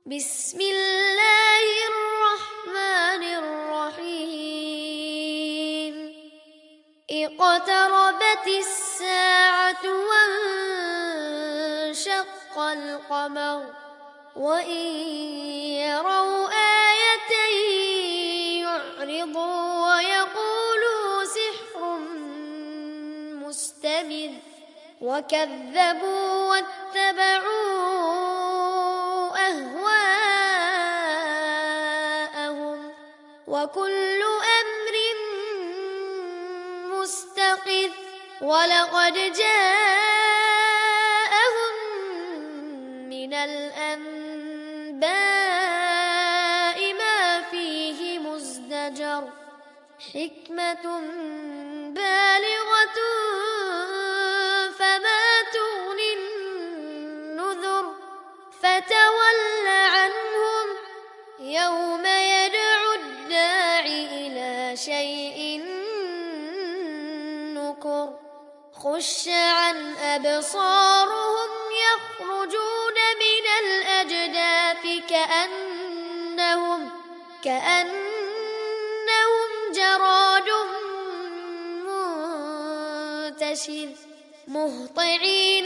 بسم الله الرحمن الرحيم اقتربت الساعة وانشق القمر وإن يروا آية يعرضوا ويقولوا سحر مستمر وكذبوا واتبعوا أهواءهم وكل أمر مستقر ولقد جاءهم من الأنباء ما فيه مزدجر حكمة بالغة فما تغني النذر فتول عنهم يوم يدعو الداعي إلى شيء نكر خش عن أبصارهم يخرجون من الأجداث كأنهم جراد منتشر مهطعين